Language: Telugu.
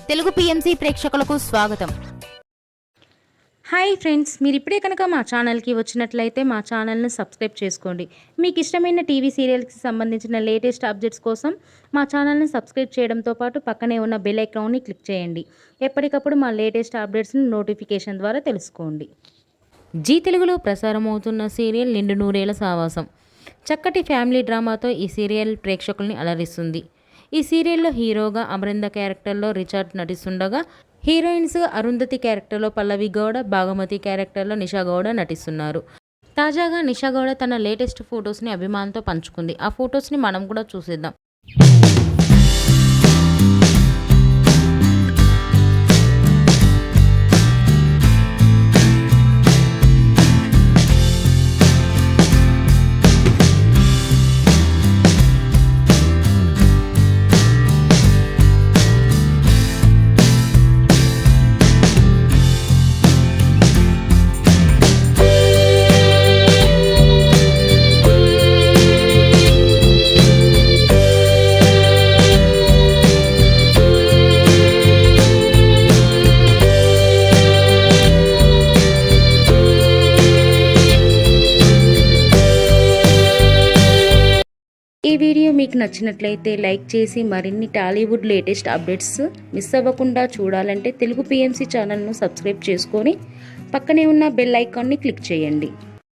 తెలుగు పిఎంసి ప్రేక్షకులకు స్వాగతం. హాయ్ ఫ్రెండ్స్, మీరు ఇప్పుడే కనుక మా ఛానల్కి వచ్చినట్లయితే మా ఛానల్ని సబ్స్క్రైబ్ చేసుకోండి. మీకు ఇష్టమైన టీవీ సీరియల్కి సంబంధించిన లేటెస్ట్ అప్డేట్స్ కోసం మా ఛానల్ని సబ్స్క్రైబ్ చేయడంతో పాటు పక్కనే ఉన్న బెల్ ఐకాన్ని క్లిక్ చేయండి. ఎప్పటికప్పుడు మా లేటెస్ట్ అప్డేట్స్ని నోటిఫికేషన్ ద్వారా తెలుసుకోండి. జీ తెలుగులో ప్రసారమవుతున్న సీరియల్ నిండు నూరేళ్ల సావాసం. చక్కటి ఫ్యామిలీ డ్రామాతో ఈ సీరియల్ ప్రేక్షకుల్ని అలరిస్తుంది. ఈ సీరియల్లో హీరోగా అమరింద క్యారెక్టర్లో రిచర్డ్ నటిస్తుండగా, హీరోయిన్స్ అరుంధతి క్యారెక్టర్లో పల్లవి గౌడ, భాగమతి క్యారెక్టర్లో నిషా గౌడ నటిస్తున్నారు. తాజాగా నిషా గౌడ తన లేటెస్ట్ ఫొటోస్ని అభిమానులతో పంచుకుంది. ఆ ఫొటోస్ని మనం కూడా చూసేద్దాం. ఈ వీడియో మీకు నచ్చినట్లయితే లైక్ చేసి మరిన్ని టాలీవుడ్ లేటెస్ట్ అప్డేట్స్ మిస్ అవ్వకుండా చూడాలంటే తెలుగు పిఎంసి ఛానల్ను సబ్స్క్రైబ్ చేసుకొని పక్కనే ఉన్న బెల్ ఐకాన్ని క్లిక్ చేయండి.